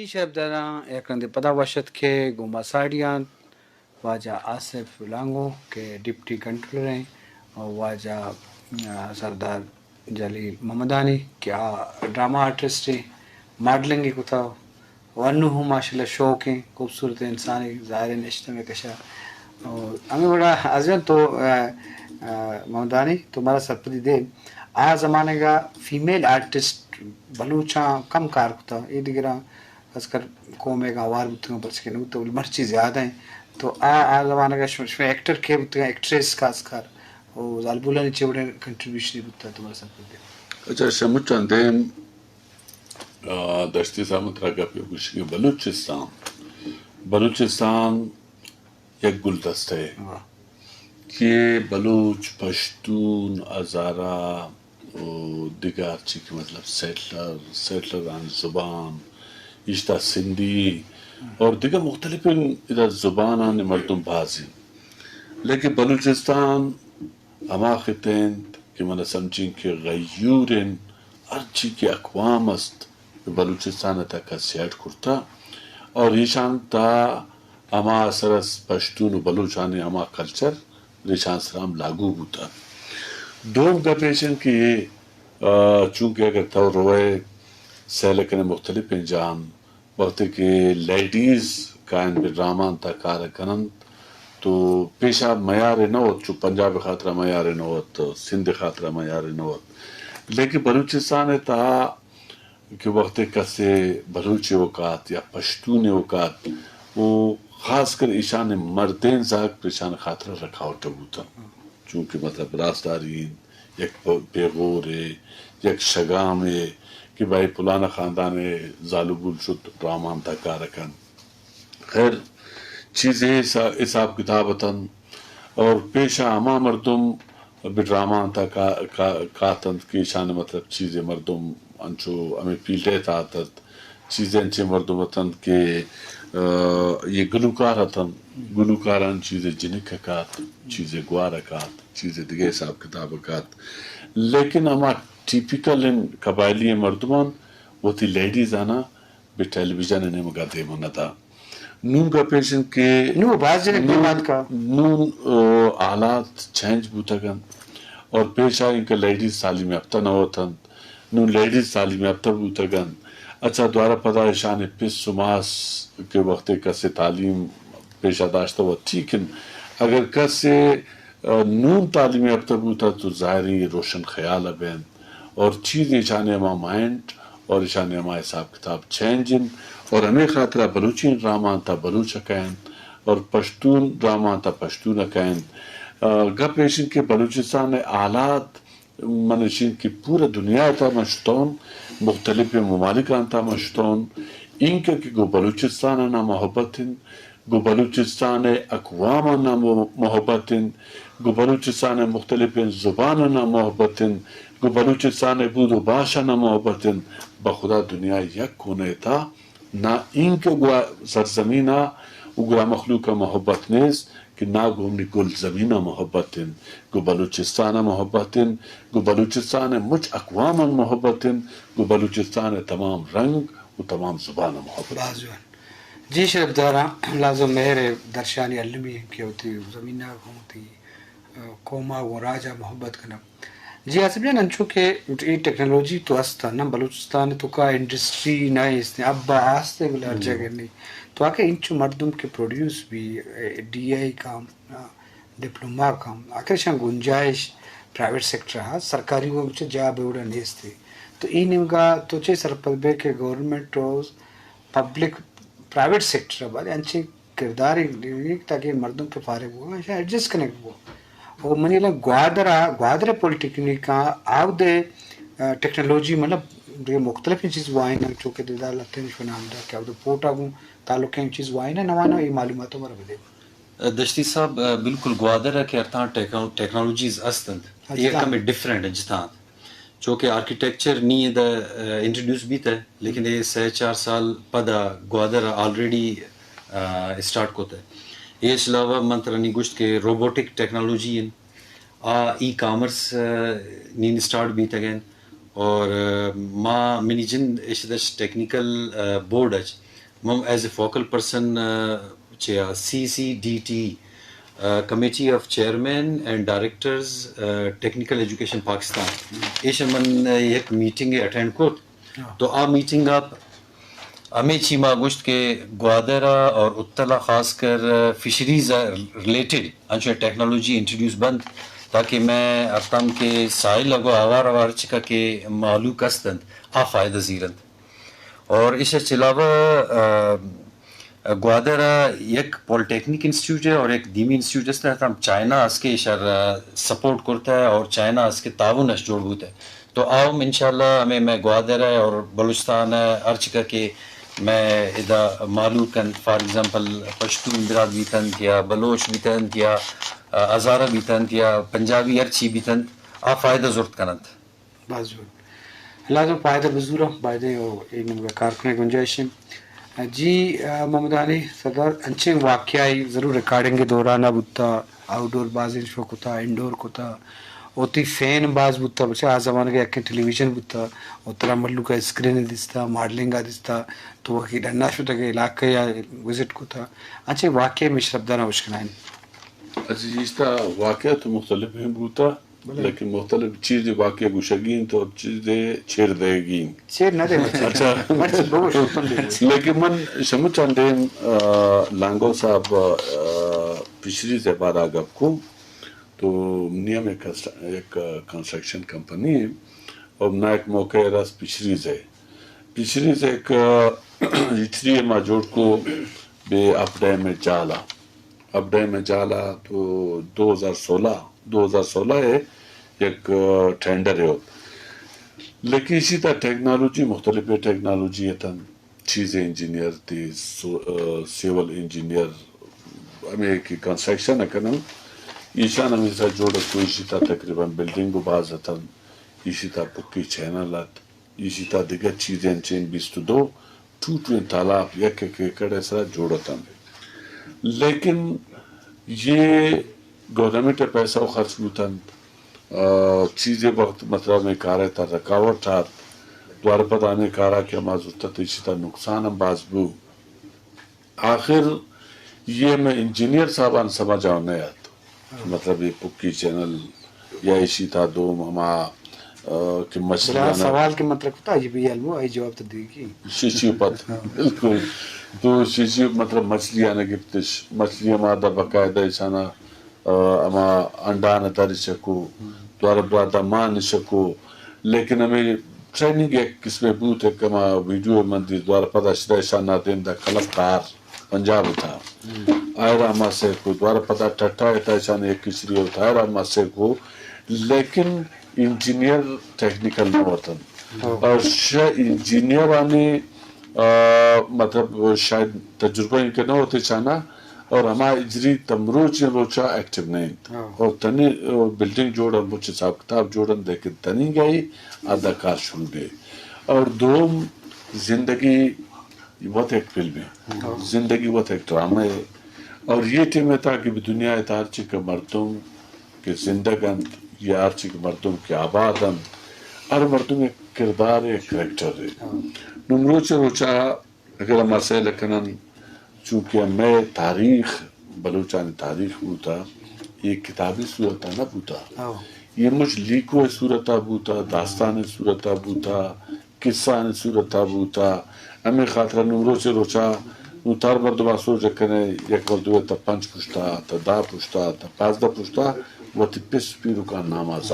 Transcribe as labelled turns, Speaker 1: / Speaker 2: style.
Speaker 1: جی شب دارا ایکرند پدا وشت کے گوما ساڑیان واجہ آصف لانگو کے ڈپٹی کنٹرولر ہیں اور واجہ سردار جلیل محمدانی کیا ڈرامہ آرٹسٹ ہیں ماڈلنگ کو تھا ون ہوں ماشاء اللہ شوق ہیں خوبصورت انسانی ظاہر نشتہ میں کشا اور ہمیں بڑا عظیم تو محمدانی تمہارا سرپدی دے آ زمانے کا فیمیل آرٹسٹ بلوچاں کم کار کو تھا یہ دیگر خاص کر قوم کا آوار بتوں پر سکے نہیں تو مرچی زیادہ ہیں تو آ زمانے کا شمشمے ایکٹر کے بتوں ایکٹریس خاص کر اور زالبولا نیچے بڑے کنٹریبیوشن بتا تمہارا سرپدی دے
Speaker 2: اچھا شمت چندین دشتی سامت راگا پہ گوشی بلوچستان یک گلدست ہے کہ بلوچ پشتون ازارا دیگر چی کہ مطلب سیٹلران زبان اشتا سندھی اور دیگر مختلف ادھر زبانان مردم بازی لیکن بلوچستان اما خطین کہ من سمجھیں کہ غیورن ارچی کے اقوام است بلوچستان تا کا سیاٹ کرتا اور ایشان تا اما اثر از پشتون و بلوچان اما کلچر ریشان سرام لاگو ہوتا دوم کا پیشن کہ چونکہ اگر تو روئے سیلکن مختلف انجام وقت کہ لیڈیز کائن برامان تا کار کنند تو پیشہ معیار نوت چو پنجاب خاطرہ معیار نوت سندھ خاطرہ معیار نوت لیکن بلوچستان تا کہ وقت کسے بلوچ اوقات یا پشتون اوقات وہ خاص کر ایشان مردین زاک پیشان خاطرہ رکھا ہوتا ہوتا چونکہ مطلب راستدارین یک پیغور ہے یک شگام ہے کہ بھائی پلانا خاندان زالو گل شد رامان تا کارکن خیر چیزیں حساب کتابتاً اور پیشہ اما مردم برامان تا کاتند کی شان مطلب چیزیں مردم انچو ہمیں پیلٹے تاتت چیزیں انچے مردمتاً کہ یہ گلوکارتاً گلوکاران چیزیں جنککات چیزیں گوارکات چیزیں دیگے حساب کتابکات لیکن اما ٹیپیکل ان قبائلی مردمان وہ تھی لیڈیز آنا بے ٹیلی ویژن انہیں مگا دے منتا نون کا پیشن کے
Speaker 1: نو باز جنک دیمات کا
Speaker 2: نون آلات چینج بوتاگن اور پیشہ ان کا لیڈیز تعلیم یافتہ نہ ہوتاً نون لیڈیز تعلیم یافتہ بوتاگن اچھا دوارا پدا شان پس سماس کے وقت کسے تعلیم پیشہ داشتہ ہوا ٹھیک ہے اگر کسے نون تعلیم یافتہ بوتا تو ظاہری روشن خیال بین اور چیز ایشان اما مائنڈ اور ایشان اما حساب کتاب چینجن اور ہمیں خاطرہ بلوچین رامان تا بلوچ کہیں اور پشتون رامان تا پشتون کہیں گپ پیشن کے بلوچستان آلات منشین کی پورا دنیا تا مشتون مختلف ممالکان تا مشتون ان کے گو بلوچستان نا محبتن گو بلوچستان اقوام نا محبتن گو بلوچستان مختلف زبان نا محبتن گو بلوچستان بود و باشا نا محبتن بخدا دنیا یک کونے تا نہ ان کے گوا سرزمینہ گوا مخلوق محبت نیز کہ نہ گومنی گل زمینہ محبتن گو بلوچستان محبتن گو بلوچستان مجھ اقوام محبتن گو بلوچستان تمام رنگ و تمام زبان محبت
Speaker 1: جی شرف دارا لازم مہر درشانی علمی کی ہوتی زمینہ ہوتی قوما و راجہ محبت کرنا جی آصف جان انچو کہ یہ ٹیکنالوجی تو استا نا بلوچستان تو کا انڈسٹری نہ اس نے اب آستے بلا ہر جگہ نہیں تو آکے انچو مردم کے پروڈیوس بھی ڈی آئی کام ڈپلوما کام آخر شان گنجائش پرائیویٹ سیکٹر ہاں سرکاری وہ مجھے جا بیوڑا نیس تھی تو این نمگا تو چھے سرپلبے کے government rose public private sector بعد انچے کرداری تاکہ مردم کے فارغ ہوا شاید ایڈجسٹ کنیکٹ ہوا وہ منی لگ گوادر پولیٹیکنیک کا آگ دے ٹیکنالوجی مطلب دے مختلف چیز وائن چونکہ دیدار لگتے ہیں شنام دا کہ اب پورٹ آگوں تعلق چیز وائن ہے نوانا یہ معلوماتوں مرا بدے
Speaker 3: دشتی صاحب بالکل گوادر ہے کہ ارتان ٹیکنالوجیز استند یہ کمی ڈیفرنٹ ہے جتان چونکہ آرکیٹیکچر نہیں دا انٹروڈیوس بھی تھا لیکن یہ 4 سال پدا گوادر آلریڈی اسٹارٹ کو تھا یہ اس علاوہ منترانی گشت کے روبوٹک ٹیکنالوجی ای کامرس نین اسٹارٹ بھی تگین اور ما منی جن اشدش technical board uh um as a focal person چیا CCDT committee of chairman and directors technical education Pakistan ایش من ایک میٹنگ اٹینڈ کت تو آ میٹنگ آپ ہمیں چیما گوشت کے گوادرہ اور اتلا خاص کر فشریز ریلیٹڈ انچو ٹیکنالوجی انٹروڈیوس بند تاکہ میں ارتم کے سائل لگو آوار چکا کے معلوم استند آ فائدہ زیرند اور اس کے علاوہ گوادرہ ایک پولیٹیکنک انسٹیٹیوٹ ہے اور ایک دیمی انسٹیٹیوٹ جس طرح ہم چائنا اس کے اشار سپورٹ کرتا ہے اور چائنا اس کے تعاون اس جوڑ ہوتا ہے تو آؤ انشاءاللہ ہمیں میں گوادرہ اور بلوچستان ارچکا کے میں ادا معلوم کن فار ایگزامپل پشتون براد بیتند یا بلوچ بیتند یا ہزارہ بیتند یا پنجابی ارچی بیتند آ فائدہ ضرورت کنند
Speaker 1: بازور لازم فائدہ بزورہ فائدے ان کارکن گنجائش جی محمد علی صدر انچے واقعی ضرور ریکارڈنگ کے دوران بتا آؤٹ ڈور بازی کتا انڈور کتا اوتی فین باز بتا بچے آ زمانے کے ایک ٹیلی ویژن بتا اترا ملو کا اسکرین دستا ماڈلنگ دستا تو وہ ڈنا شدہ کے علاقے یا وزٹ کتا انچے واقعی میں شربدانہ وشکنائن
Speaker 2: اچھا واقعہ تو مختلف ہیں بوتا لیکن مختلف چیزیں واقع گوشگین تو چیزیں چھیر دے گین
Speaker 1: چھیر نہ دے
Speaker 2: اچھا لیکن من شمت چاندین لانگو صاحب پچھلی سے بار آگب کو تو نیم ایک کنسٹرکشن کمپنی ہے اور نا ایک موقع راست پچھلی سے ایک اتری ما جوڑ کو بے اپڈے میں جالا تو 2016 ہے ایک ٹینڈر ہے لیکن اسی طرح ٹیکنالوجی مختلف ٹیکنالوجی ہے تن چیزیں انجینئر تھی سیول انجینئر ہمیں کی کنسٹرکشن ہے کنم ایشان ہمیں سا جوڑا تو اسی طرح تقریباً بلڈنگ کو باز ہتن اسی طرح پکی چینلات اسی طرح دیگر چیزیں چین 22 ٹوٹویں تالاب یک ایکڑ ایسا جوڑا تن لیکن یہ گورنمنٹ پیسہ خرچ ہوتن چیزیں وقت مطلب میں کارا تا رکاوٹ تھا دوار پتہ ہمیں کارا کہ ہم آزوتا تو اسی طرح نقصان ہم باز بو آخر یہ میں انجینئر صاحبان سمجھ آؤں نہیں آتا مطلب یہ پکی چینل یا اسی طرح دو ہما کہ مچھلیاں
Speaker 1: سوال کے مطلب کتا یہ بھی علمو آئی جواب تو دے گی
Speaker 2: شیشی پت بالکل تو شیشی مطلب مچھلیاں نگفتش مچھلیاں مادہ باقاعدہ اشانا اما انڈان تاری شکو دوارا بادا مان شکو لیکن ہمیں ٹریننگ ایک قسم بوت ہے کہ ہما ویڈیو مندی دوارا پتا شدہ اشانا دین دا خلف کار پنجاب تھا آئرہ ہما سے کو دوارا پتا ٹھٹا ہے اشانا ایک کسری ہوتا آئرہ ہما سے کو لیکن انجینئر ٹیکنیکل نہ ہوتن اور انجینئر آنے مطلب شاید تجربہ ان کے نہ ہوتے چانا اور ہما اجری تمروچ روچا ایکٹیو نہیں اور تنی بلڈنگ جوڑا مجھے حساب کتاب جوڑن لیکن تنی گئی آدھا کار شروع گئی اور دوم زندگی بہت ایک فلم ہے زندگی بہت ایک ڈرامہ ہے اور یہ ٹیم ہے تاکہ دنیا اتارچی کا مردم کے زندگن یا آرچی کے مردم کے آبادن ہر مردم ایک کردار ہے ایک کریکٹر ہے نمروچ روچا اگر ہم سے لکنن چونکہ میں تاریخ بلوچانی تاریخ ہوتا یہ کتابی صورتہ نہ ہوتا یہ مجھ لیکو صورتہ ہوتا داستان صورتہ ہوتا قصہ صورتہ ہوتا ہمیں خاطرہ نمروچ روچا نوتار مردمہ سوچ رکھنے یک مردوے تا 5 پشتا تا 10 پشتا تا 15 پشتا وہ تی پس پیرو کا نام آسا